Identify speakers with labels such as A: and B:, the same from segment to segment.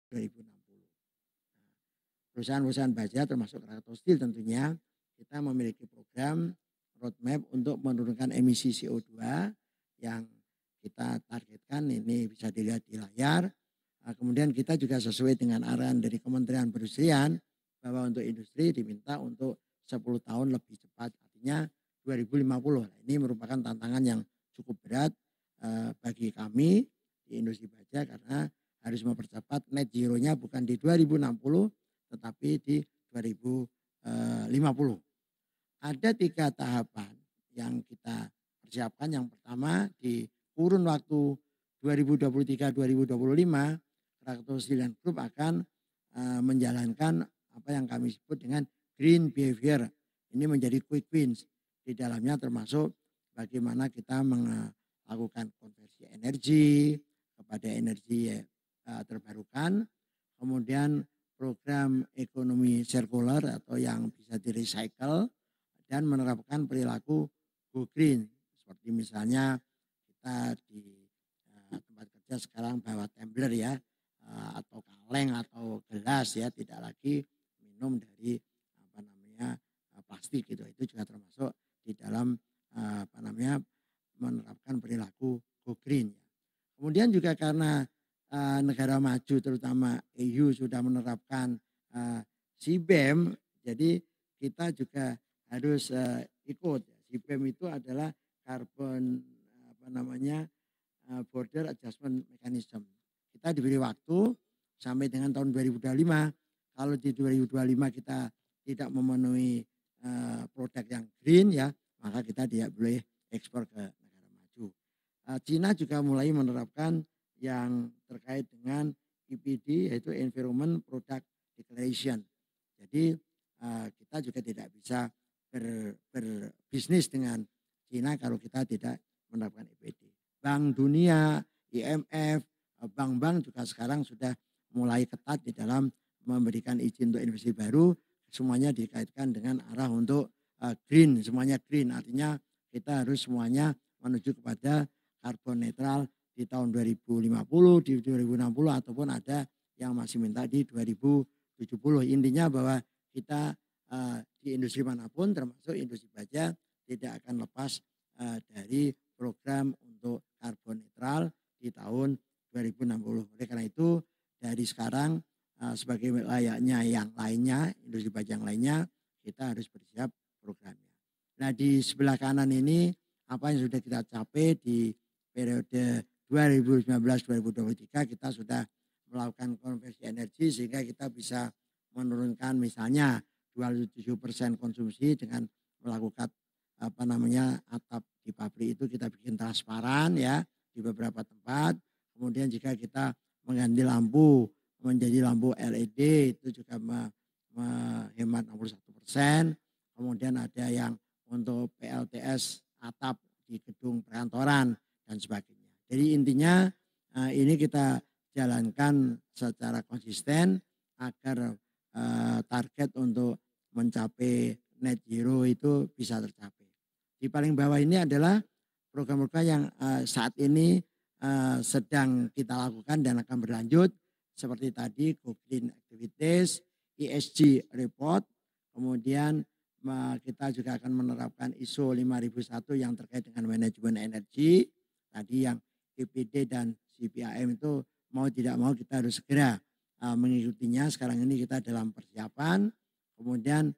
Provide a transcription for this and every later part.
A: 2060. Perusahaan-perusahaan baja termasuk Krakatau Steel tentunya kita memiliki program roadmap untuk menurunkan emisi CO2 yang kita targetkan ini bisa dilihat di layar. Kemudian kita juga sesuai dengan arahan dari Kementerian Perindustrian bahwa untuk industri diminta untuk 10 tahun lebih cepat, artinya 2050. Ini merupakan tantangan yang cukup berat bagi kami di industri baja karena harus mempercepat net zero-nya bukan di 2060 tetapi di 2050. Ada 3 tahapan yang kita persiapkan. Yang pertama di kurun waktu 2023-2025 Krakatau Steel Group akan menjalankan apa yang kami sebut dengan green behavior. Ini menjadi quick wins. Di dalamnya termasuk bagaimana kita melakukan konversi energi kepada energi terbarukan. Kemudian program ekonomi sirkular atau yang bisa di-recycle dan menerapkan perilaku go green. Seperti misalnya kita di tempat kerja sekarang bawa tumbler ya, atau kaleng atau gelas ya, tidak lagi minum dari plastik gitu. Itu juga termasuk di dalam menerapkan perilaku go green. Kemudian juga karena negara maju terutama EU sudah menerapkan CBAM, jadi kita juga harus ikut. CBAM itu adalah carbon border adjustment mechanism. Kita diberi waktu sampai dengan tahun 2025. Kalau di 2025 kita tidak memenuhi produk yang green ya, maka kita tidak boleh ekspor ke negara maju. Cina juga mulai menerapkan yang terkait dengan EPD yaitu Environment Product Declaration. Jadi kita juga tidak bisa berbisnis dengan Cina kalau kita tidak menerapkan EPD. Bank Dunia, IMF, bank-bank juga sekarang sudah mulai ketat di dalam memberikan izin untuk investasi baru. Semuanya dikaitkan dengan arah untuk green, semuanya green. Artinya kita harus semuanya menuju kepada karbon netral di tahun 2050, di 2060 ataupun ada yang masih minta di 2070. Intinya bahwa kita di industri manapun termasuk industri baja tidak akan lepas dari program untuk karbon netral di tahun 2060. Oleh karena itu dari sekarang sebagai layaknya yang lainnya, industri baja yang lainnya, kita harus bersiap programnya. Nah di sebelah kanan ini apa yang sudah kita capai di periode 2019-2023 kita sudah melakukan konversi energi sehingga kita bisa menurunkan misalnya 27% konsumsi dengan melakukan atap di pabrik itu kita bikin transparan ya di beberapa tempat. Kemudian jika kita mengganti lampu menjadi lampu LED itu juga menghemat 61%. Kemudian ada yang untuk PLTS atap di gedung perkantoran dan sebagainya. Jadi intinya ini kita jalankan secara konsisten agar target untuk mencapai net zero itu bisa tercapai. Di paling bawah ini adalah program-program yang saat ini sedang kita lakukan dan akan berlanjut seperti tadi Go Green Activities, ESG Report, kemudian kita juga akan menerapkan ISO 5001 yang terkait dengan manajemen energi, tadi yang EPD dan CBAM itu mau tidak mau kita harus segera mengikutinya. Sekarang ini kita dalam persiapan. Kemudian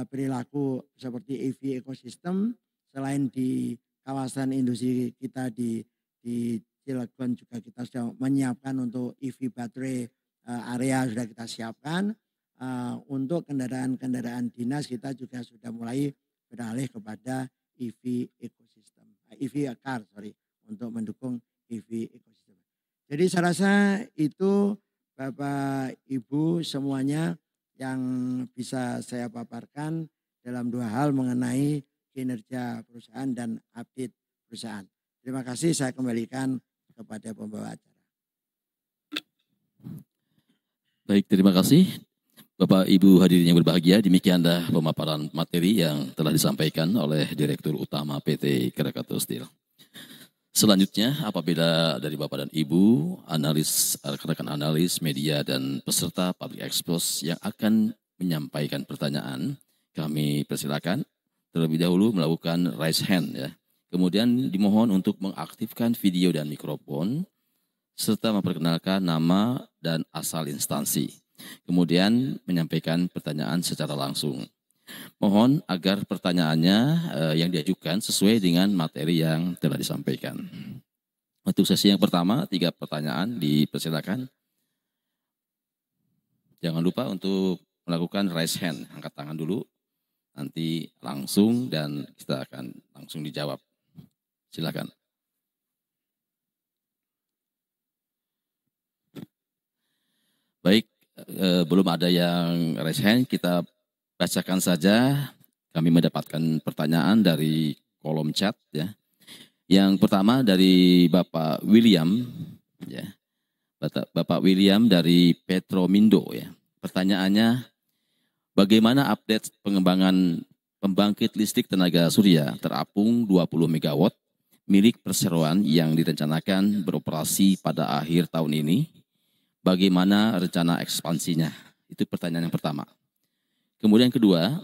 A: perilaku seperti EV ekosistem selain di kawasan industri kita di Cilegon juga kita sudah menyiapkan untuk EV baterai area sudah kita siapkan. Untuk kendaraan-kendaraan dinas kita juga sudah mulai beralih kepada EV ekosistem, EV car untuk mendukung EV ekosistem. Jadi saya rasa itu Bapak Ibu semuanya yang bisa saya paparkan dalam 2 hal mengenai kinerja perusahaan dan update perusahaan. Terima kasih, saya kembalikan kepada pembawa acara.
B: Baik, terima kasih Bapak Ibu hadirin yang berbahagia. Demikianlah pemaparan materi yang telah disampaikan oleh Direktur Utama PT Krakatau Steel. Selanjutnya, apabila dari Bapak dan Ibu, analis, rekan-rekan analis, media, dan peserta public expose yang akan menyampaikan pertanyaan, kami persilakan terlebih dahulu melakukan raise hand ya. Kemudian dimohon untuk mengaktifkan video dan mikrofon, serta memperkenalkan nama dan asal instansi. Kemudian menyampaikan pertanyaan secara langsung. Mohon agar pertanyaannya yang diajukan sesuai dengan materi yang telah disampaikan. Untuk sesi yang pertama, 3 pertanyaan dipersilakan. Jangan lupa untuk melakukan raise hand, angkat tangan dulu. Nanti langsung dan kita akan langsung dijawab. Silakan. Baik, belum ada yang raise hand, kita bacakan saja. Kami mendapatkan pertanyaan dari kolom chat ya. Yang pertama dari Bapak William ya. Bapak William dari Petromindo ya. Pertanyaannya, bagaimana update pengembangan pembangkit listrik tenaga surya terapung 20 MW milik perseroan yang direncanakan beroperasi pada akhir tahun ini? Bagaimana rencana ekspansinya? Itu pertanyaan yang pertama. Kemudian kedua,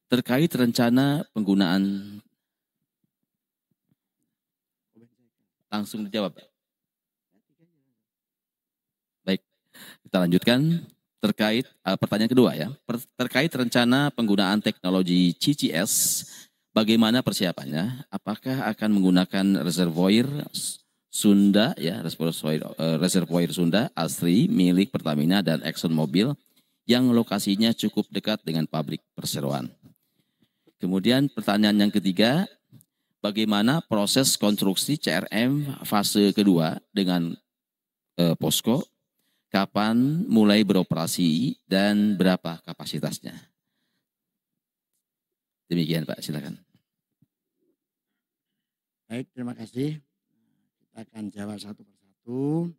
B: terkait rencana penggunaan, langsung dijawab. Baik, kita lanjutkan terkait pertanyaan kedua ya. Terkait rencana penggunaan teknologi CCS, bagaimana persiapannya? Apakah akan menggunakan reservoir Sunda ya, reservoir Sunda asri milik Pertamina dan ExxonMobil yang lokasinya cukup dekat dengan pabrik perseroan? Kemudian pertanyaan yang ketiga, bagaimana proses konstruksi CRM fase kedua dengan posko? Kapan mulai beroperasi dan berapa kapasitasnya? Demikian Pak, silakan.
A: Baik, terima kasih. Kita akan jawab satu persatu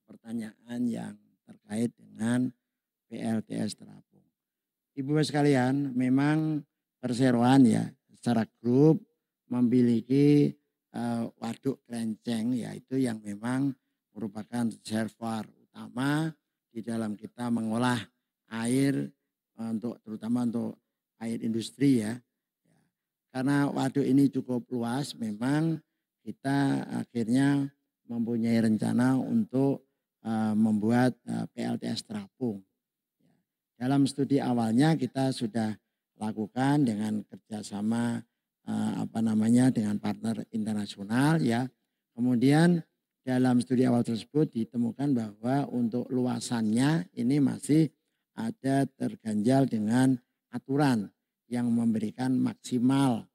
A: pertanyaan yang terkait dengan PLTS terapung. Ibu sekalian, memang perseroan ya secara grup memiliki waduk kerenceng, yaitu yang memang merupakan reservoir utama di dalam kita mengolah air terutama untuk air industri ya. Karena waduk ini cukup luas, memang kita akhirnya mempunyai rencana untuk membuat PLTS terapung. Dalam studi awalnya kita sudah lakukan dengan kerjasama dengan partner internasional ya. Kemudian dalam studi awal tersebut ditemukan bahwa untuk luasannya ini masih ada terganjal dengan aturan yang memberikan maksimal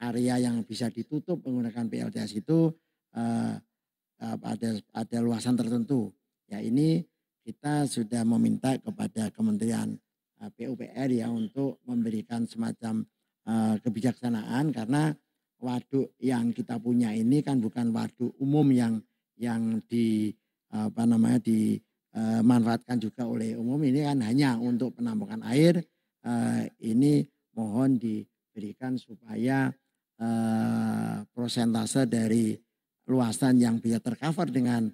A: area yang bisa ditutup menggunakan PLTS itu ada luasan tertentu. Ya ini kita sudah meminta kepada Kementerian PUPR ya untuk memberikan semacam kebijaksanaan, karena waduk yang kita punya ini kan bukan waduk umum yang dimanfaatkan juga oleh umum. Ini kan hanya untuk penampungan air. Ini mohon diberikan supaya prosentase dari luasan yang bisa tercover dengan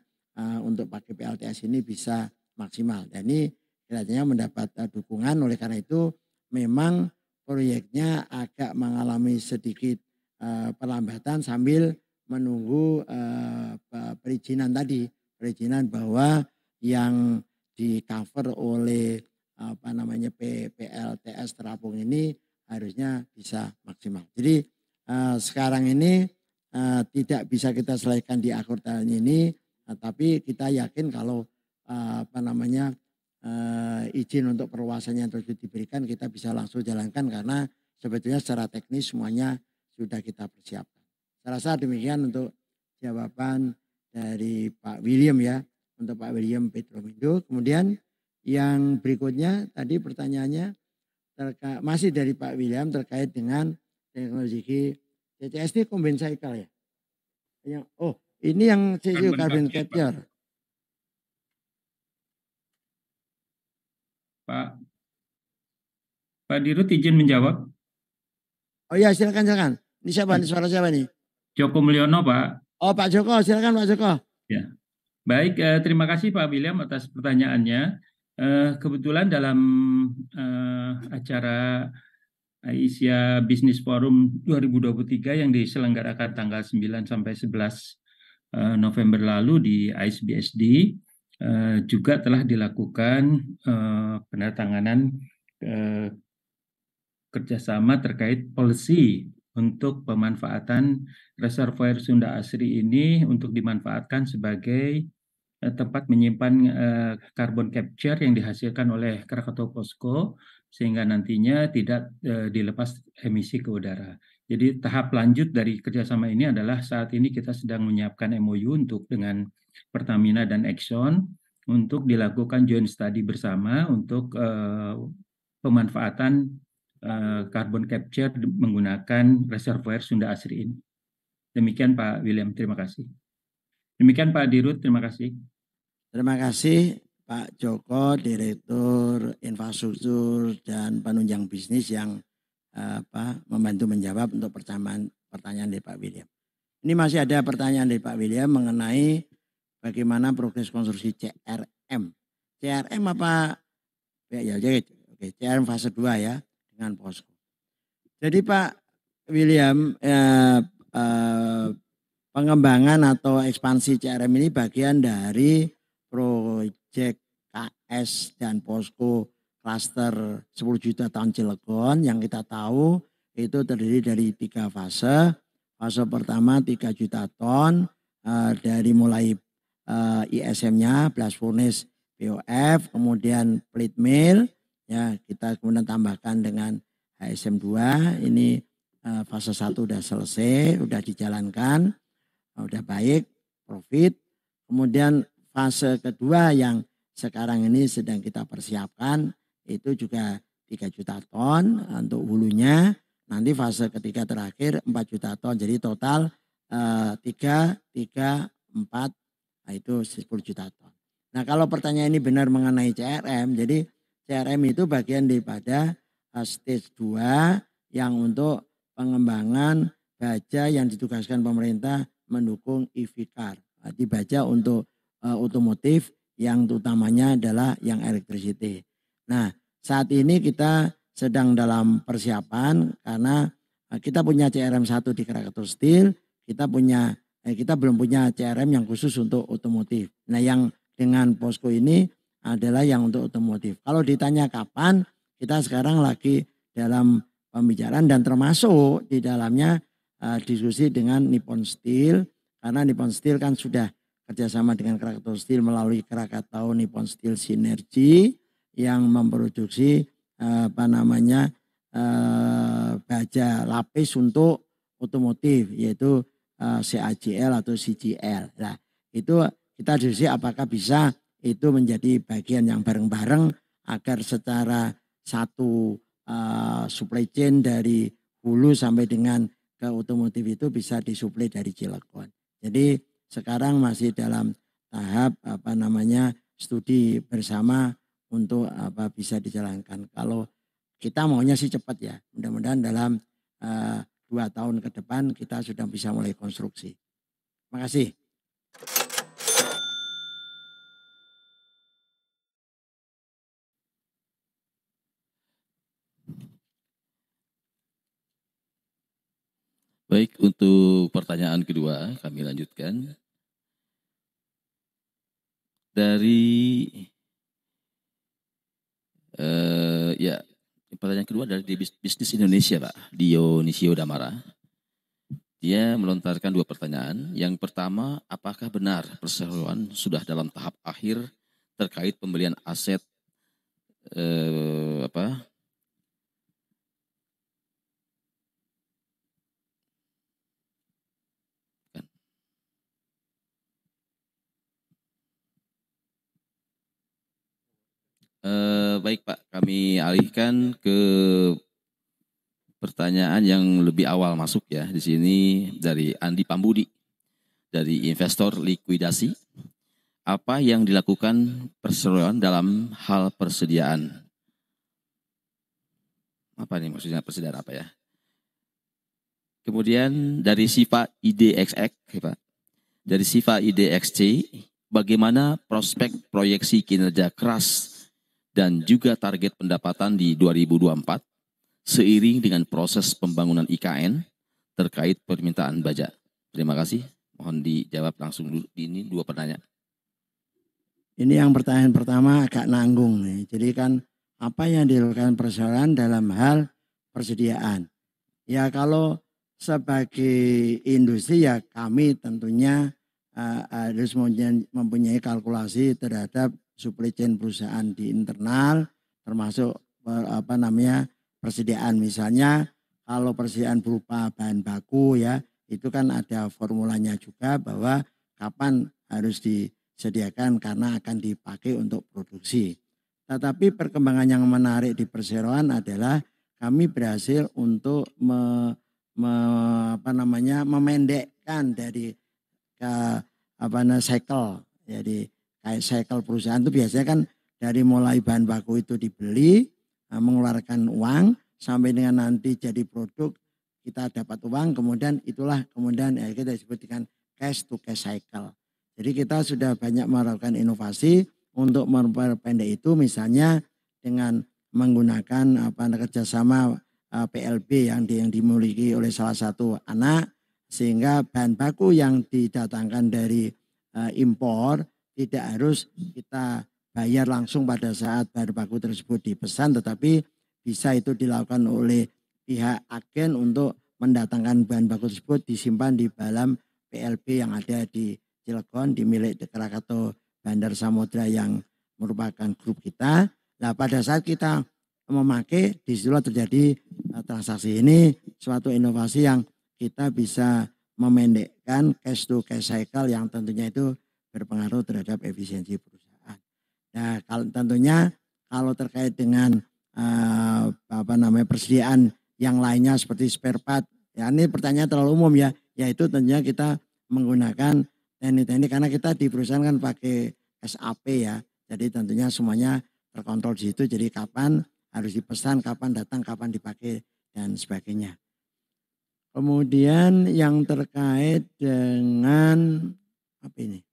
A: untuk pakai PLTS ini bisa maksimal. Dan ini kelihatannya mendapat dukungan. Oleh karena itu memang proyeknya agak mengalami sedikit perlambatan sambil menunggu perizinan tadi. Perizinan bahwa yang di cover oleh PLTS terapung ini harusnya bisa maksimal. Jadi sekarang ini tidak bisa kita selesaikan di akhir tahun ini, tapi kita yakin kalau izin untuk perluasannya terus diberikan, kita bisa langsung jalankan karena sebetulnya secara teknis semuanya sudah kita persiapkan. Saya rasa demikian untuk jawaban dari Pak William ya, untuk Pak William Petromindo. Kemudian yang berikutnya tadi pertanyaannya masih dari Pak William terkait dengan teknologi CCS ini combined cycle ya. Oh, ini yang CCU carbon capture.
C: Pak Dirut izin menjawab.
A: Oh ya, silakan. Ini siapa nih, suara siapa nih?
C: Joko Mulyono, Pak.
A: Oh, Pak Joko, silakan Pak Joko.
C: Ya. Baik, terima kasih Pak William atas pertanyaannya. Kebetulan dalam acara Asia Business Forum 2023 yang diselenggarakan tanggal 9 sampai 11 November lalu di ISBSD juga telah dilakukan penandatanganan kerjasama terkait policy untuk pemanfaatan reservoir Sunda Asri ini untuk dimanfaatkan sebagai tempat menyimpan carbon capture yang dihasilkan oleh Krakatau Posko sehingga nantinya tidak dilepas emisi ke udara. Jadi tahap lanjut dari kerjasama ini adalah saat ini kita sedang menyiapkan MOU untuk dengan Pertamina dan Exxon untuk dilakukan joint study bersama untuk pemanfaatan carbon capture menggunakan reservoir Sunda Asri ini. Demikian Pak William, terima kasih. Demikian Pak Dirut, terima kasih.
A: Terima kasih Pak Joko, Direktur Infrastruktur dan Penunjang Bisnis yang membantu menjawab untuk pertanyaan dari Pak William. Ini masih ada pertanyaan dari Pak William mengenai bagaimana progres konstruksi CRM. CRM apa? Ya, oke, CRM fase 2 ya dengan Posko. Jadi Pak William, pengembangan atau ekspansi CRM ini bagian dari proyek KS dan Posko Cluster 10 juta tahun Cilegon yang kita tahu itu terdiri dari 3 fase. Fase pertama 3 juta ton dari mulai ISM-nya, blast furnace, BOF, kemudian plate mill, ya kita kemudian tambahkan dengan HSM 2, ini fase 1 udah selesai, udah dijalankan, udah baik, profit. Kemudian fase kedua yang sekarang ini sedang kita persiapkan itu juga 3 juta ton untuk hulunya. Nanti fase ketiga terakhir 4 juta ton. Jadi total 3, 4, nah itu 10 juta ton. Nah kalau pertanyaan ini benar mengenai CRM, jadi CRM itu bagian daripada stage 2 yang untuk pengembangan baja yang ditugaskan pemerintah mendukung EV car. Di baja untuk otomotif yang utamanya adalah yang electricity. Nah saat ini kita sedang dalam persiapan karena kita punya CRM 1 di Krakatau Steel, kita belum punya CRM yang khusus untuk otomotif. Nah yang dengan Posko ini adalah yang untuk otomotif. Kalau ditanya kapan, kita sekarang lagi dalam pembicaraan dan termasuk di dalamnya diskusi dengan Nippon Steel. Karena Nippon Steel kan sudah kerjasama dengan Krakatau Steel melalui Krakatau Nippon Steel Synergy yang memproduksi baja lapis untuk otomotif yaitu CAGL atau CGL. Nah itu kita diskusi apakah bisa itu menjadi bagian yang bareng-bareng agar secara satu supply chain dari hulu sampai dengan ke otomotif itu bisa disuplai dari Cilegon. Jadi sekarang masih dalam tahap studi bersama untuk bisa dijalankan. Kalau kita maunya sih cepat ya, mudah-mudahan dalam 2 tahun ke depan kita sudah bisa mulai konstruksi. Terima kasih.
B: Baik, untuk pertanyaan kedua kami lanjutkan. Dari pertanyaan kedua dari Bisnis Indonesia, Pak Dionisio Damara. Dia melontarkan 2 pertanyaan. Yang pertama, apakah benar perseroan sudah dalam tahap akhir terkait pembelian aset baik Pak, kami alihkan ke pertanyaan yang lebih awal masuk ya. Di sini dari Andi Pambudi dari investor likuidasi. Apa yang dilakukan perseroan dalam hal persediaan? Apa nih maksudnya persediaan apa ya? Kemudian dari Siva IDXX, ya Pak. Dari Siva IDXC, bagaimana prospek proyeksi kinerja keras dan juga target pendapatan di 2024 seiring dengan proses pembangunan IKN terkait permintaan baja? Terima kasih. Mohon dijawab langsung dulu. Ini 2 pertanyaan.
A: Ini yang pertanyaan pertama agak nanggung nih. Jadi kan apa yang dilakukan perseroan dalam hal persediaan. Ya kalau sebagai industri ya kami tentunya harus mempunyai kalkulasi terhadap supply chain perusahaan di internal termasuk persediaan. Misalnya kalau persediaan berupa bahan baku ya itu kan ada formulanya juga bahwa kapan harus disediakan karena akan dipakai untuk produksi. Tetapi perkembangan yang menarik di perseroan adalah kami berhasil untuk memendekkan dari cycle. Jadi kayak cycle perusahaan itu biasanya kan dari mulai bahan baku itu dibeli, mengeluarkan uang sampai dengan nanti jadi produk kita dapat uang, kemudian kita disebut dengan cash to cash cycle. Jadi kita sudah banyak melakukan inovasi untuk memperpendek itu, misalnya dengan menggunakan kerjasama PLB yang dimiliki oleh salah satu anak, sehingga bahan baku yang didatangkan dari impor tidak harus kita bayar langsung pada saat bahan baku tersebut dipesan, tetapi bisa itu dilakukan oleh pihak agen untuk mendatangkan bahan baku tersebut disimpan di dalam PLB yang ada di Cilegon, di milik Krakatau Bandar Samudra yang merupakan grup kita. Nah pada saat kita memakai, disitulah terjadi transaksi. Ini suatu inovasi yang kita bisa memendekkan cash to cash cycle yang tentunya itu berpengaruh terhadap efisiensi perusahaan. Nah tentunya kalau terkait dengan persediaan yang lainnya seperti spare part, ya ini pertanyaan terlalu umum ya, yaitu tentunya kita menggunakan teknik-teknik karena kita di perusahaan kan pakai SAP ya, jadi tentunya semuanya terkontrol di situ, jadi kapan harus dipesan, kapan datang, kapan dipakai dan sebagainya. Kemudian yang terkait dengan apa ini?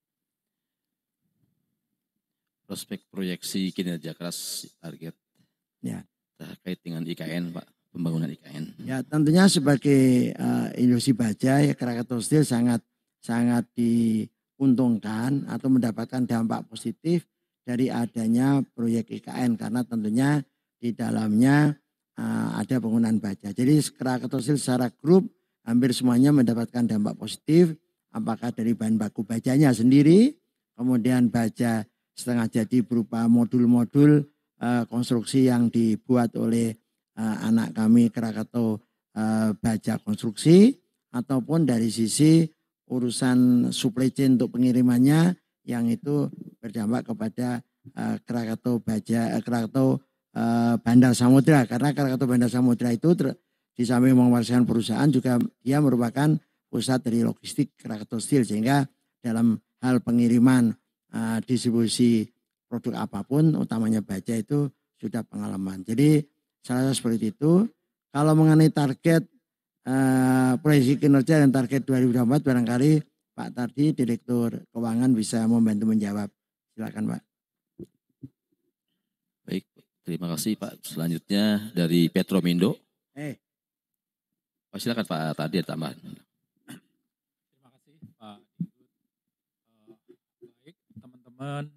B: Prospek proyeksi kinerja keras target.
A: Ya.
B: Terkait dengan IKN, Pak, pembangunan IKN.
A: Ya, tentunya sebagai industri baja ya Krakatau Steel sangat diuntungkan atau mendapatkan dampak positif dari adanya proyek IKN karena tentunya di dalamnya ada penggunaan baja. Jadi Krakatau Steel secara grup hampir semuanya mendapatkan dampak positif, apakah dari bahan baku bajanya sendiri, kemudian baja setengah jadi berupa modul-modul konstruksi yang dibuat oleh anak kami Krakatau Baja Konstruksi, ataupun dari sisi urusan supply chain untuk pengirimannya yang itu berdampak kepada Krakatau Bandar Samudra, karena Krakatau Bandar Samudra itu di samping mewariskan perusahaan juga dia merupakan pusat dari logistik Krakatau Steel, sehingga dalam hal pengiriman distribusi produk apapun utamanya baja itu sudah pengalaman. Jadi salah satu seperti itu. Kalau mengenai target proyeksi kinerja dan target 2024 barangkali Pak Tardi Direktur Keuangan bisa membantu menjawab. Silakan Pak.
B: Baik, terima kasih Pak. Selanjutnya dari Petromindo. Silakan Pak Tardi tambahan.
D: Terima kasih Pak. Baik teman-teman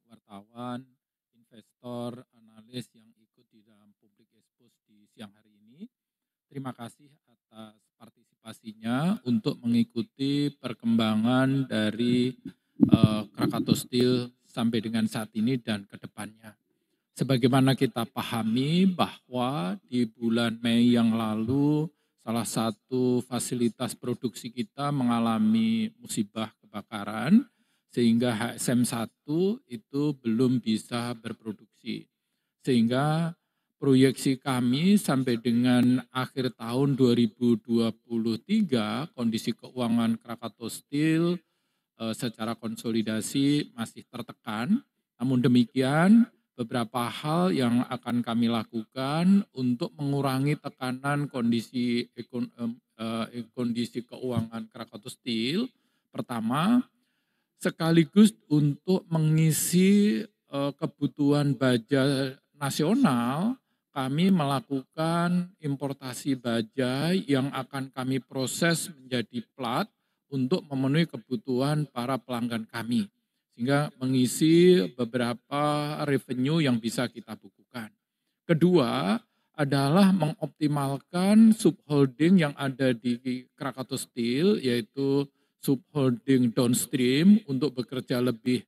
D: wartawan, investor, analis yang ikut di dalam public expose di siang hari ini. Terima kasih atas partisipasinya untuk mengikuti perkembangan dari Krakatau Steel sampai dengan saat ini dan ke depannya. Sebagaimana kita pahami bahwa di bulan Mei yang lalu salah satu fasilitas produksi kita mengalami musibah kebakaran sehingga HSM1 itu belum bisa berproduksi. Sehingga proyeksi kami sampai dengan akhir tahun 2023 kondisi keuangan Krakatau Steel secara konsolidasi masih tertekan. Namun demikian beberapa hal yang akan kami lakukan untuk mengurangi tekanan kondisi keuangan Krakatau Steel. Pertama, sekaligus untuk mengisi kebutuhan baja nasional, kami melakukan importasi baja yang akan kami proses menjadi plat untuk memenuhi kebutuhan para pelanggan kami, sehingga mengisi beberapa revenue yang bisa kita bukukan. Kedua adalah mengoptimalkan subholding yang ada di Krakatau Steel, yaitu subholding downstream untuk bekerja lebih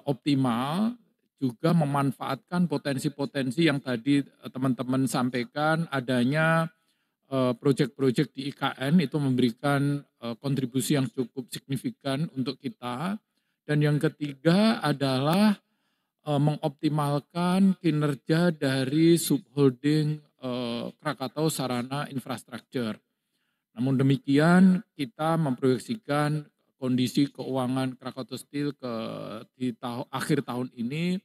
D: optimal, juga memanfaatkan potensi-potensi yang tadi teman-teman sampaikan, adanya proyek-proyek di IKN itu memberikan kontribusi yang cukup signifikan untuk kita. Dan yang ketiga adalah mengoptimalkan kinerja dari subholding Krakatau Sarana Infrastructure. Namun demikian, kita memproyeksikan kondisi keuangan Krakatau Steel di akhir tahun ini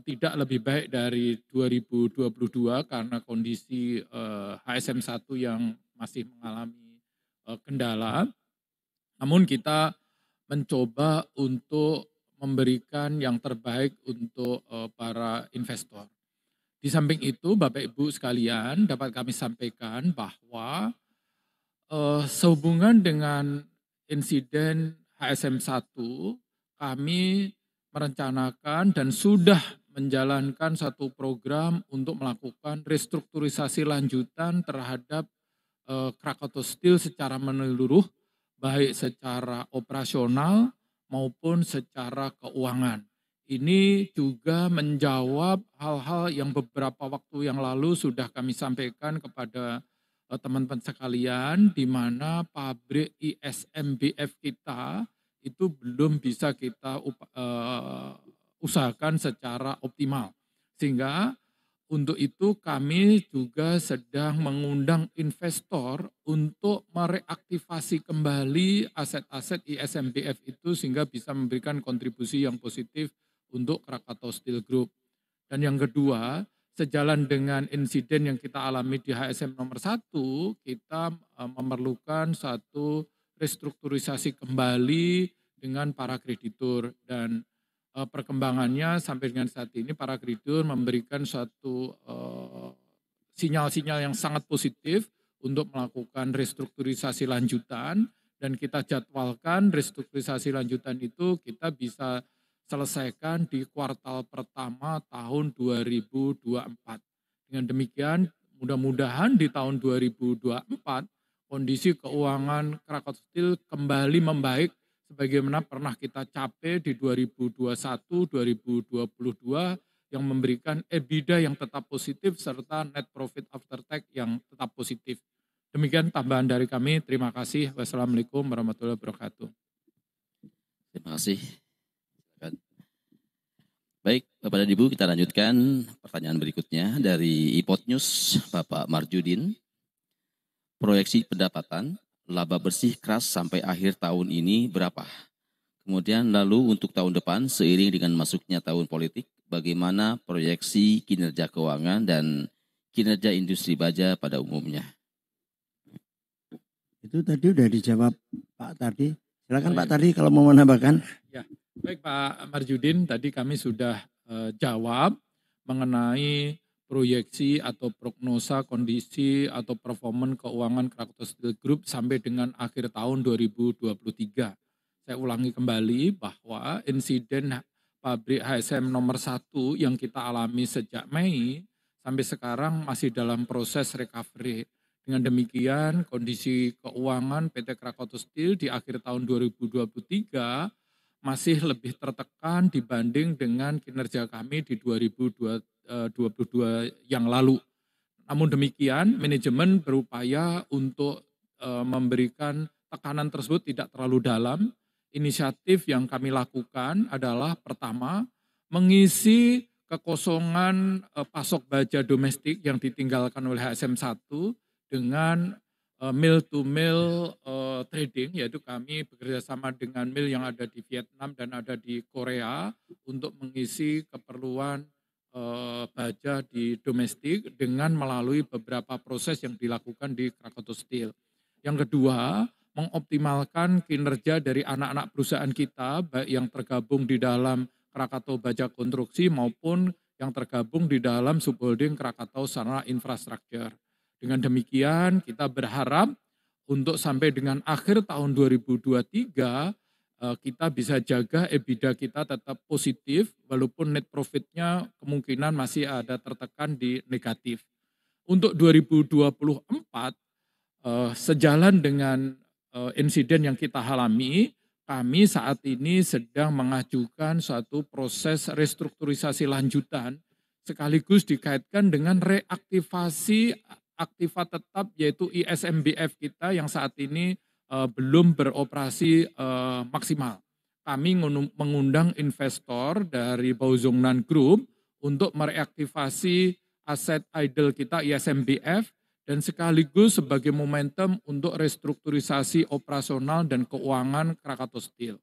D: tidak lebih baik dari 2022 karena kondisi HSM1 yang masih mengalami kendala. Namun kita mencoba untuk memberikan yang terbaik untuk para investor. Di samping itu, Bapak Ibu sekalian, dapat kami sampaikan bahwa sehubungan dengan insiden HSM1, kami merencanakan dan sudah menjalankan satu program untuk melakukan restrukturisasi lanjutan terhadap Krakatau Steel secara menyeluruh, baik secara operasional maupun secara keuangan. Ini juga menjawab hal-hal yang beberapa waktu yang lalu sudah kami sampaikan kepada teman-teman sekalian, di mana pabrik ISMBF kita itu belum bisa kita usahakan secara optimal. Sehingga untuk itu kami juga sedang mengundang investor untuk mereaktivasi kembali aset-aset ISMBF itu sehingga bisa memberikan kontribusi yang positif untuk Krakatau Steel Group. Dan yang kedua, sejalan dengan insiden yang kita alami di HSM nomor 1, kita memerlukan satu restrukturisasi kembali dengan para kreditur, dan perkembangannya sampai dengan saat ini para kreditur memberikan suatu sinyal-sinyal yang sangat positif untuk melakukan restrukturisasi lanjutan, dan kita jadwalkan restrukturisasi lanjutan itu kita bisa selesaikan di kuartal pertama tahun 2024. Dengan demikian, mudah-mudahan di tahun 2024 kondisi keuangan Krakatau Steel kembali membaik sebagaimana pernah kita capai di 2021-2022 yang memberikan EBITDA yang tetap positif serta net profit after tax yang tetap positif. Demikian tambahan dari kami. Terima kasih. Wassalamualaikum warahmatullahi wabarakatuh.
B: Terima kasih. Baik, Bapak dan Ibu, kita lanjutkan pertanyaan berikutnya dari iPod News, Bapak Marjudin. Proyeksi pendapatan laba bersih keras sampai akhir tahun ini berapa? Kemudian lalu untuk tahun depan seiring dengan masuknya tahun politik, bagaimana proyeksi kinerja keuangan dan kinerja industri baja pada umumnya?
A: Itu tadi udah dijawab Pak Tardi. Silakan Pak Tardi kalau mau menambahkan.
D: Ya. Baik Pak Marjudin, tadi kami sudah jawab mengenai proyeksi atau prognosa kondisi atau performan keuangan Krakatau Steel Group sampai dengan akhir tahun 2023. Saya ulangi kembali bahwa insiden pabrik HSM nomor 1 yang kita alami sejak Mei sampai sekarang masih dalam proses recovery. Dengan demikian kondisi keuangan PT Krakatau Steel di akhir tahun 2023 masih lebih tertekan dibanding dengan kinerja kami di 2022 yang lalu. Namun demikian, manajemen berupaya untuk memberikan tekanan tersebut tidak terlalu dalam. Inisiatif yang kami lakukan adalah pertama, mengisi kekosongan pasok baja domestik yang ditinggalkan oleh HSM1 dengan mill to mill trading, yaitu kami bekerjasama dengan mill yang ada di Vietnam dan ada di Korea untuk mengisi keperluan baja di domestik dengan melalui beberapa proses yang dilakukan di Krakatau Steel. Yang kedua, mengoptimalkan kinerja dari anak-anak perusahaan kita, baik yang tergabung di dalam Krakatau Baja Konstruksi maupun yang tergabung di dalam subholding Krakatau Sarana Infrastructure. Dengan demikian, kita berharap untuk sampai dengan akhir tahun 2023, kita bisa jaga EBITDA kita tetap positif, walaupun net profit-nya kemungkinan masih ada tertekan di negatif. Untuk 2024, sejalan dengan insiden yang kita alami, kami saat ini sedang mengajukan suatu proses restrukturisasi lanjutan sekaligus dikaitkan dengan reaktivasi aktiva tetap yaitu ISMBF kita yang saat ini belum beroperasi maksimal. Kami mengundang investor dari Baozongnan Group untuk mereaktivasi aset idle kita ISMBF dan sekaligus sebagai momentum untuk restrukturisasi operasional dan keuangan Krakatau Steel.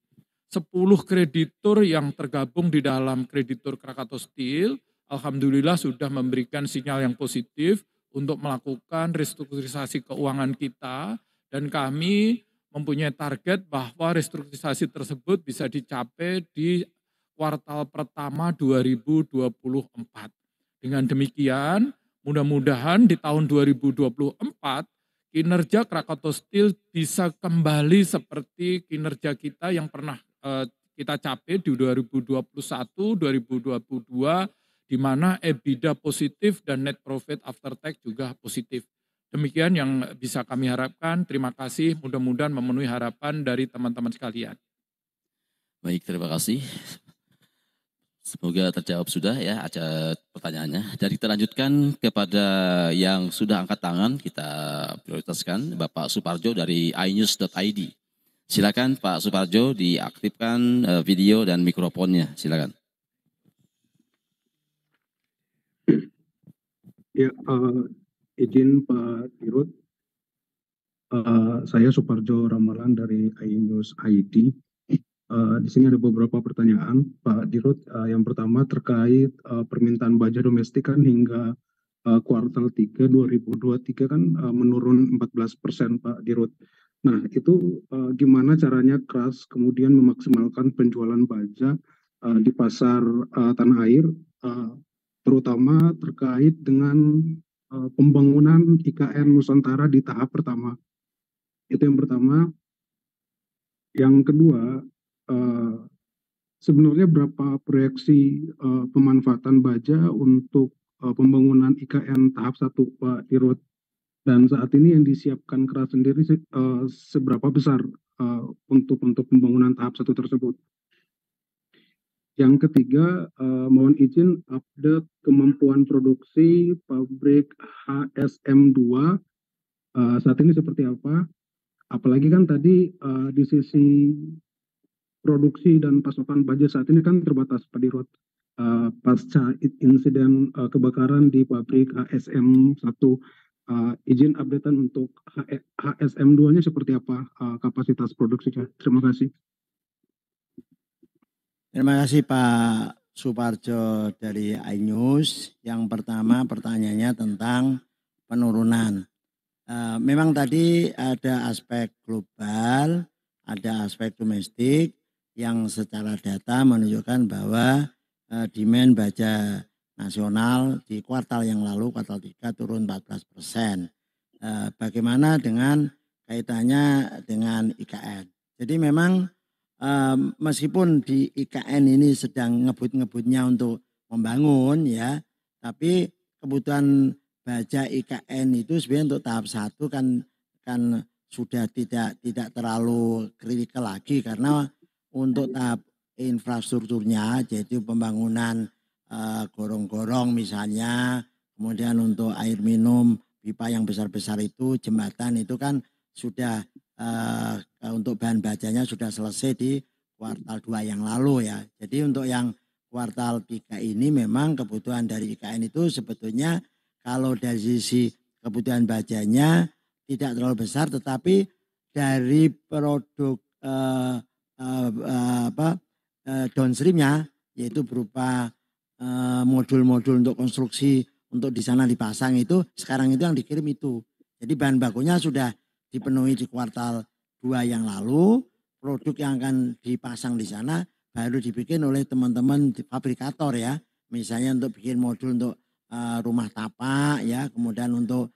D: 10 kreditur yang tergabung di dalam kreditur Krakatau Steel, alhamdulillah sudah memberikan sinyal yang positif untuk melakukan restrukturisasi keuangan kita, dan kami mempunyai target bahwa restrukturisasi tersebut bisa dicapai di kuartal pertama 2024. Dengan demikian, mudah-mudahan di tahun 2024 kinerja Krakatau Steel bisa kembali seperti kinerja kita yang pernah kita capai di 2021, 2022, di mana EBITDA positif dan net profit after tax juga positif. Demikian yang bisa kami harapkan. Terima kasih, mudah-mudahan memenuhi harapan dari teman-teman sekalian.
B: Baik, terima kasih. Semoga terjawab sudah ya aja pertanyaannya. Dan kita lanjutkan kepada yang sudah angkat tangan, kita prioritaskan Bapak Suparjo dari inews.id. Silakan Pak Suparjo, diaktifkan video dan mikrofonnya, silakan.
E: Ya, izin Pak Dirut, saya Suparjo Ramalan dari iNews ID. Di sini ada beberapa pertanyaan, Pak Dirut. Yang pertama terkait permintaan baja domestik kan hingga kuartal 3 2023 kan menurun 14%, Pak Dirut. Nah, itu gimana caranya KRAS kemudian memaksimalkan penjualan baja di pasar tanah air, terutama terkait dengan pembangunan IKN Nusantara di tahap pertama. Itu yang pertama. Yang kedua, sebenarnya berapa proyeksi pemanfaatan baja untuk pembangunan IKN tahap 1, Pak Dirut? Dan saat ini yang disiapkan KRAS sendiri seberapa besar untuk pembangunan tahap 1 tersebut? Yang ketiga, mohon izin update kemampuan produksi pabrik HSM2 saat ini seperti apa? Apalagi kan tadi di sisi produksi dan pasokan baja saat ini kan terbatas, Pak Dirut. Pasca insiden kebakaran di pabrik HSM1, izin updatean untuk HSM2-nya seperti apa kapasitas produksinya? Terima kasih.
A: Terima kasih Pak Suparjo dari iNews. Yang pertama pertanyaannya tentang penurunan. Memang tadi ada aspek global, ada aspek domestik yang secara data menunjukkan bahwa demand baja nasional di kuartal yang lalu, kuartal 3 turun 14%. Bagaimana dengan kaitannya dengan IKN? Jadi memang meskipun di IKN ini sedang ngebut-ngebutnya untuk membangun ya, tapi kebutuhan baja IKN itu sebenarnya untuk tahap 1 kan sudah tidak terlalu kritikal lagi, karena untuk tahap infrastrukturnya yaitu pembangunan gorong-gorong misalnya, kemudian untuk air minum pipa yang besar-besar itu, jembatan itu kan sudah untuk bahan bajanya sudah selesai di kuartal 2 yang lalu ya. Jadi untuk yang kuartal 3 ini memang kebutuhan dari IKN itu sebetulnya kalau dari sisi kebutuhan bajanya tidak terlalu besar, tetapi dari produk downstreamnya yaitu berupa modul-modul untuk konstruksi untuk di sana dipasang itu sekarang itu yang dikirim itu. Jadi bahan bakunya sudah dipenuhi di kuartal 2 yang lalu, produk yang akan dipasang di sana baru dibikin oleh teman-teman fabrikator ya. Misalnya untuk bikin modul untuk rumah tapak ya, kemudian untuk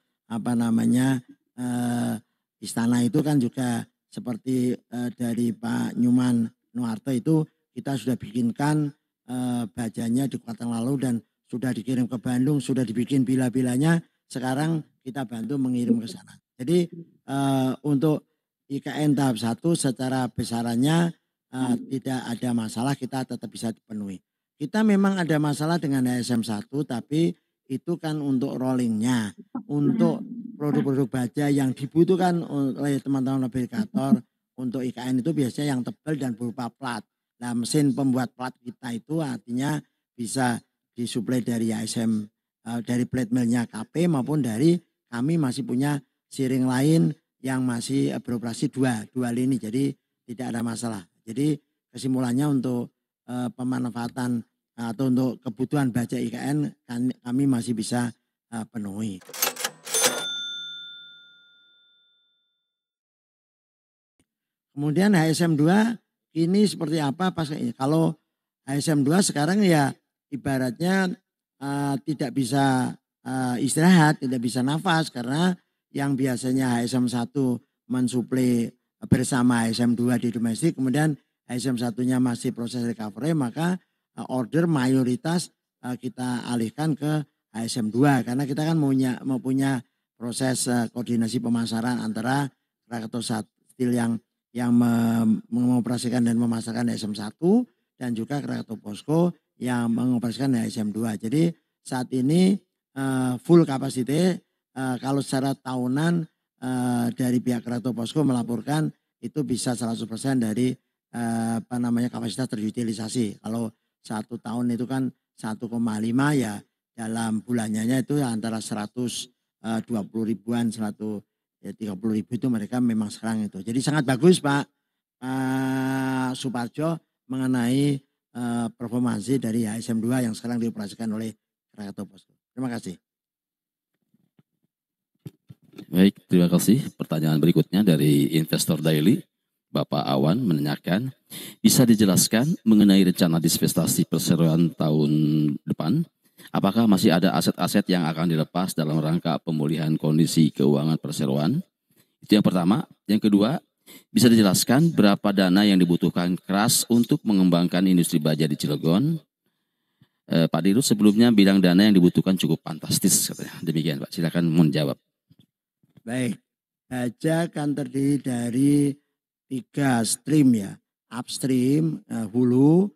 A: istana itu kan juga seperti dari Pak Nyuman Nuarto itu kita sudah bikinkan bajanya di kuartal lalu dan sudah dikirim ke Bandung, sudah dibikin bila-bilanya, sekarang kita bantu mengirim ke sana. Jadi untuk IKN tahap 1 secara besarannya tidak ada masalah, kita tetap bisa dipenuhi. Kita memang ada masalah dengan HSM 1 tapi itu kan untuk rollingnya, untuk produk-produk baja yang dibutuhkan oleh teman-teman fabrikator untuk IKN itu biasanya yang tebal dan berupa plat. Nah mesin pembuat plat kita itu artinya bisa disuplai dari HSM, dari plate millnya KP maupun dari kami masih punya siring lain yang masih beroperasi dua lini, jadi tidak ada masalah. Jadi kesimpulannya untuk pemanfaatan atau untuk kebutuhan baja IKN kami masih bisa penuhi. Kemudian HSM 2 ini seperti apa pas ini? Kalau HSM 2 sekarang ya ibaratnya tidak bisa istirahat, tidak bisa nafas karena yang biasanya HSM 1 mensuplai bersama HSM 2 di domestik, kemudian HSM 1-nya masih proses recovery, maka order mayoritas kita alihkan ke HSM 2 karena kita kan mau punya proses koordinasi pemasaran antara Krakatau Steel yang mengoperasikan dan memasarkan HSM 1 dan juga Krakatau Posko yang mengoperasikan HSM 2. Jadi saat ini full kapasitas kalau secara tahunan dari pihak Krakatau Posko melaporkan itu bisa 100% dari kapasitas terutilisasi. Kalau 1 tahun itu kan 1,5 ya dalam bulannya itu antara 120 ribuan, 130 ribu itu mereka memang sekarang itu. Jadi sangat bagus Pak Suparjo mengenai performansi dari HSM 2 yang sekarang dioperasikan oleh Krakatau Posko. Terima kasih.
B: Baik, terima kasih. Pertanyaan berikutnya dari Investor Daily. Bapak Awan menanyakan, bisa dijelaskan mengenai rencana divestasi perseroan tahun depan? Apakah masih ada aset-aset yang akan dilepas dalam rangka pemulihan kondisi keuangan perseroan? Itu yang pertama. Yang kedua, bisa dijelaskan berapa dana yang dibutuhkan KRAS untuk mengembangkan industri baja di Cilegon? Pak Dirut sebelumnya bilang dana yang dibutuhkan cukup fantastis katanya. Demikian Pak, silakan menjawab.
A: Baik, baja kan terdiri dari 3 stream ya, upstream, hulu,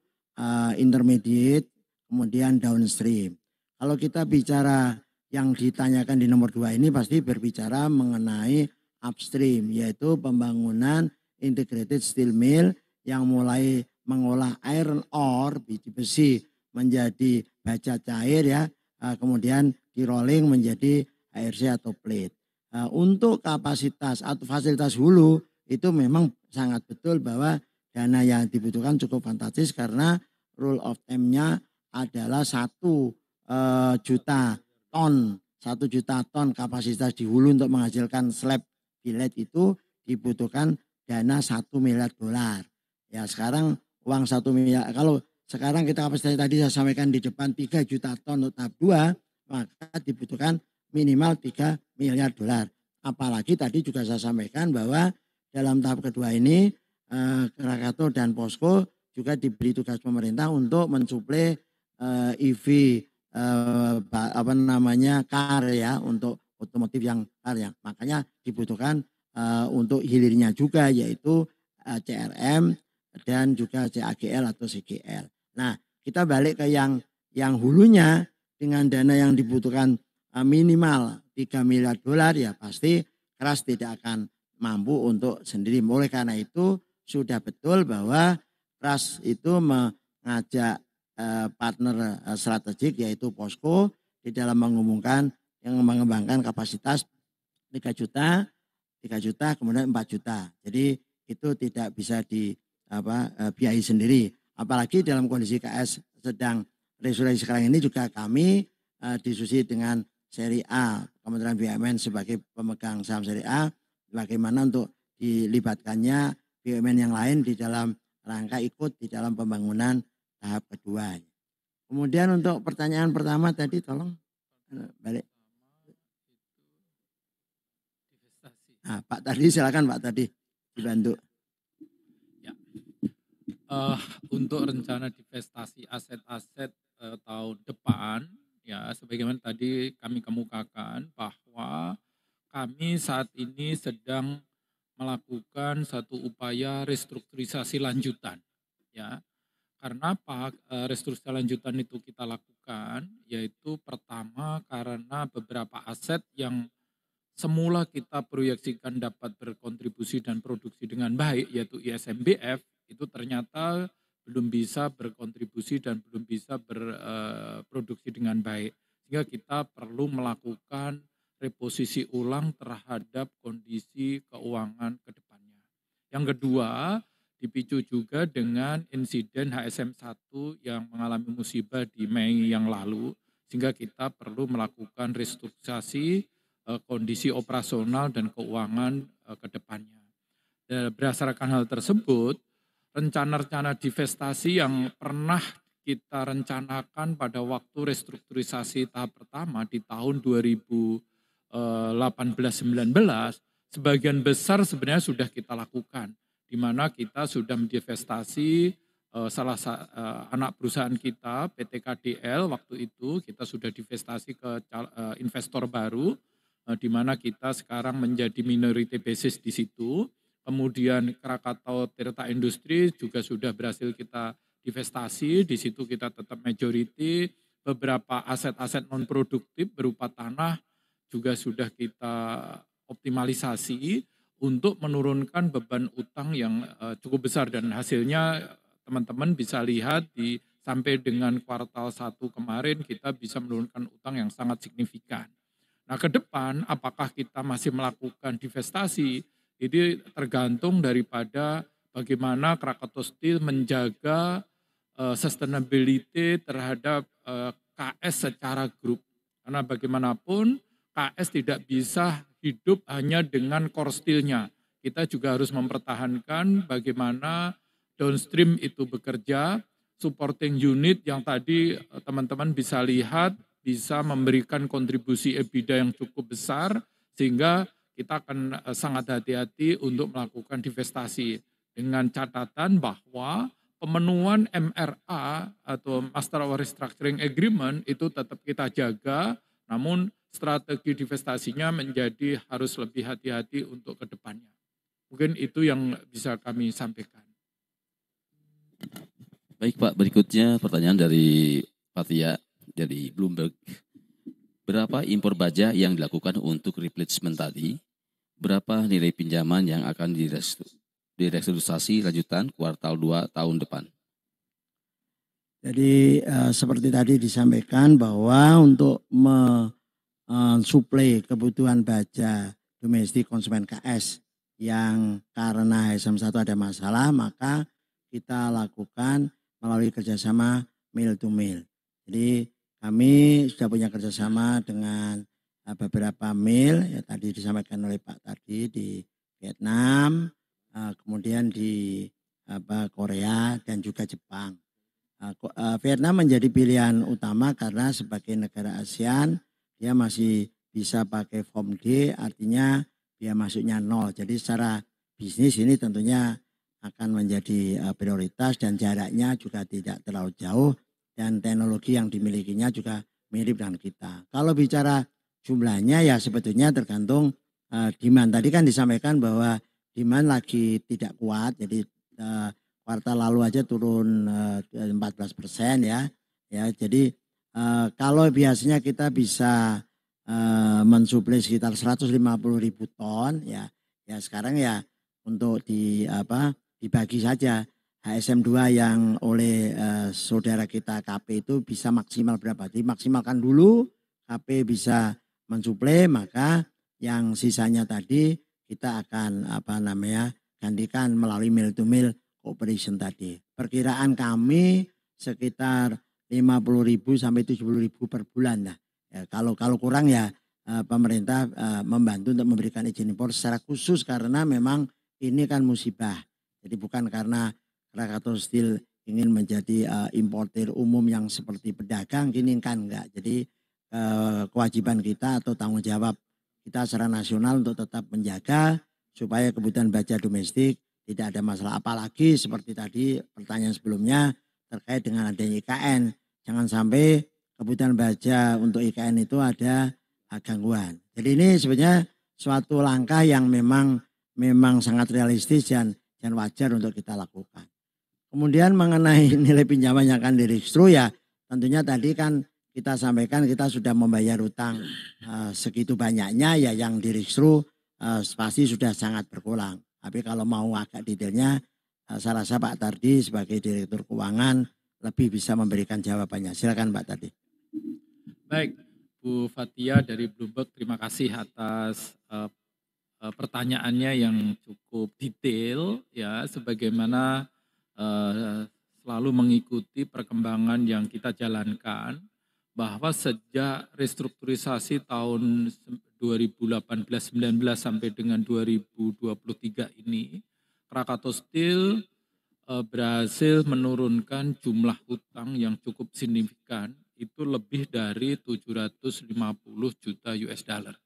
A: intermediate, kemudian downstream. Kalau kita bicara yang ditanyakan di nomor 2 ini pasti berbicara mengenai upstream, yaitu pembangunan integrated steel mill yang mulai mengolah iron ore, biji besi menjadi baja cair ya, kemudian di rolling menjadi HRC atau plate. Untuk kapasitas atau fasilitas hulu itu memang sangat betul bahwa dana yang dibutuhkan cukup fantastis karena rule of time-nya adalah 1 juta ton kapasitas di hulu untuk menghasilkan slab billet itu dibutuhkan dana $1 miliar. Ya sekarang uang 1 miliar, kalau sekarang kita kapasitas tadi saya sampaikan di depan 3 juta ton untuk tahap 2, maka dibutuhkan minimal $3 miliar. Apalagi tadi juga saya sampaikan bahwa dalam tahap kedua ini Krakatau dan Posko juga diberi tugas pemerintah untuk mensuplai EV car ya, untuk otomotif yang car ya. Makanya dibutuhkan untuk hilirnya juga yaitu CRM dan juga CAGL atau CGL. Nah, kita balik ke yang hulunya dengan dana yang dibutuhkan minimal $3 miliar ya pasti KRAS tidak akan mampu untuk sendiri. Oleh karena itu sudah betul bahwa KRAS itu mengajak partner strategik yaitu Posko di dalam mengumumkan yang mengembangkan kapasitas 3 juta kemudian 4 juta. Jadi itu tidak bisa dibiayai sendiri. Apalagi dalam kondisi KS sedang resolusi sekarang ini juga kami diskusi dengan seri A, Kementerian BUMN sebagai pemegang saham seri A, bagaimana untuk dilibatkannya BUMN yang lain di dalam rangka ikut di dalam pembangunan tahap kedua. Kemudian untuk pertanyaan pertama tadi tolong balik. Nah, Pak tadi silakan Pak tadi dibantu.
D: Ya. Untuk rencana divestasi aset-aset tahun depan, ya sebagaimana tadi kami kemukakan bahwa kami saat ini sedang melakukan satu upaya restrukturisasi lanjutan, ya. Karena apa restrukturisasi lanjutan itu kita lakukan? Yaitu pertama karena beberapa aset yang semula kita proyeksikan dapat berkontribusi dan produksi dengan baik, yaitu ISMBF, itu ternyata belum bisa berkontribusi dan belum bisa berproduksi dengan baik. Sehingga kita perlu melakukan reposisi ulang terhadap kondisi keuangan ke depannya. Yang kedua, dipicu juga dengan insiden HSM 1 yang mengalami musibah di Mei yang lalu, sehingga kita perlu melakukan restrukturisasi kondisi operasional dan keuangan ke depannya. Berdasarkan hal tersebut, rencana-rencana divestasi yang pernah kita rencanakan pada waktu restrukturisasi tahap pertama di tahun 2018-19, sebagian besar sebenarnya sudah kita lakukan, di mana kita sudah mendivestasi anak perusahaan kita, PT KDL, waktu itu kita sudah divestasi ke investor baru, di mana kita sekarang menjadi minority basis di situ. Kemudian Krakatau Tirta Industri juga sudah berhasil kita divestasi, di situ kita tetap majority. Beberapa aset-aset non produktif berupa tanah juga sudah kita optimalisasi untuk menurunkan beban utang yang cukup besar, dan hasilnya teman-teman bisa lihat sampai dengan kuartal 1 kemarin kita bisa menurunkan utang yang sangat signifikan. Nah, ke depan apakah kita masih melakukan divestasi? Ini tergantung daripada bagaimana Krakatau Steel menjaga sustainability terhadap KS secara grup. Karena bagaimanapun KS tidak bisa hidup hanya dengan core steel-nya. Kita juga harus mempertahankan bagaimana downstream itu bekerja, supporting unit yang tadi teman-teman bisa lihat, bisa memberikan kontribusi EBITDA yang cukup besar, sehingga kita akan sangat hati-hati untuk melakukan divestasi dengan catatan bahwa pemenuhan MRA atau Master of Restructuring Agreement itu tetap kita jaga, namun strategi divestasinya menjadi harus lebih hati-hati untuk ke depannya. Mungkin itu yang bisa kami sampaikan.
B: Baik Pak, berikutnya pertanyaan dari Pak Tia dari Bloomberg. Berapa impor baja yang dilakukan untuk replacement tadi? Berapa nilai pinjaman yang akan direstrukturisasi lanjutan kuartal 2 tahun depan?
A: Jadi seperti tadi disampaikan bahwa untuk mensuplai kebutuhan baja domestik konsumen KS yang karena HSM 1 ada masalah, maka kita lakukan melalui kerjasama mill to mill. Jadi kami sudah punya kerjasama dengan beberapa mill, ya tadi disampaikan oleh Pak tadi di Vietnam, kemudian di Korea dan juga Jepang. Vietnam menjadi pilihan utama karena sebagai negara ASEAN dia masih bisa pakai form D, artinya biaya masuknya 0. Jadi secara bisnis ini tentunya akan menjadi prioritas dan jaraknya juga tidak terlalu jauh dan teknologi yang dimilikinya juga mirip dengan kita. Kalau bicara jumlahnya ya sebetulnya tergantung demand. Tadi kan disampaikan bahwa demand lagi tidak kuat, jadi kuartal lalu aja turun 14% ya. Jadi kalau biasanya kita bisa mensuplai sekitar 150.000 ton ya sekarang ya untuk dibagi saja HSM 2 yang oleh saudara kita KP itu bisa maksimal berapa. Dimaksimalkan dulu, KP bisa mensuplai, maka yang sisanya tadi kita akan gantikan melalui mill to mill cooperation tadi. Perkiraan kami sekitar 50.000 sampai 70.000 per bulan. Nah, ya, kalau kurang ya pemerintah membantu untuk memberikan izin impor secara khusus karena memang ini kan musibah. Jadi bukan karena Krakatau Steel ingin menjadi importir umum yang seperti pedagang, gini kan enggak. Jadi kewajiban kita atau tanggung jawab kita secara nasional untuk tetap menjaga supaya kebutuhan baja domestik tidak ada masalah. Apalagi seperti tadi pertanyaan sebelumnya terkait dengan adanya IKN. Jangan sampai kebutuhan baja untuk IKN itu ada gangguan. Jadi ini sebenarnya suatu langkah yang memang sangat realistis dan wajar untuk kita lakukan. Kemudian mengenai nilai pinjaman yang akan direstru ya tentunya tadi kan kita sampaikan kita sudah membayar utang segitu banyaknya ya yang direstru pasti sudah sangat berkurang. Tapi kalau mau agak detailnya saya rasa Pak Tardi sebagai Direktur Keuangan lebih bisa memberikan jawabannya. Silakan Pak Tardi.
D: Baik, Bu Fathia dari Bloomberg, terima kasih atas pertanyaannya yang cukup detail ya, sebagaimana selalu mengikuti perkembangan yang kita jalankan, bahwa sejak restrukturisasi tahun 2018-19 sampai dengan 2023 ini, Krakatau Steel berhasil menurunkan jumlah hutang yang cukup signifikan, itu lebih dari 750 juta US dollar.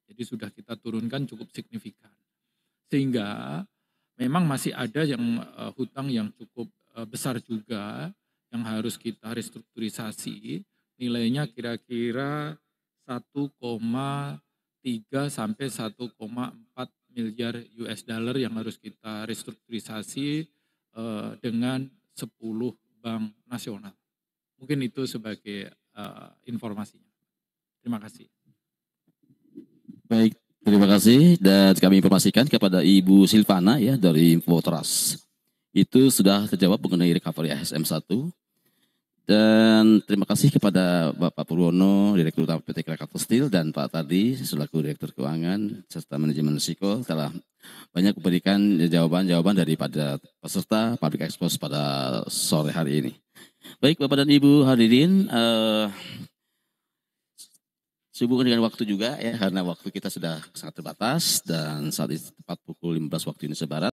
D: Jadi sudah kita turunkan cukup signifikan. Sehingga memang masih ada yang hutang yang cukup besar juga yang harus kita restrukturisasi. Nilainya kira-kira 1,3 sampai 1,4 miliar US dollar yang harus kita restrukturisasi dengan 10 bank nasional. Mungkin itu sebagai informasinya. Terima kasih.
B: Baik, terima kasih dan kami informasikan kepada Ibu Silvana ya dari Infotras. Itu sudah terjawab mengenai recovery ASM 1. Dan terima kasih kepada Bapak Purwono, Direktur Utama PT Krakatau Steel, dan Pak Tardi selaku Direktur Keuangan serta Manajemen Risiko telah banyak memberikan jawaban-jawaban daripada peserta Public Expose pada sore hari ini. Baik Bapak dan Ibu hadirin, sehubungan dengan waktu juga ya, karena waktu kita sudah sangat terbatas dan saat ini tepat pukul 15 waktu Indonesia Barat.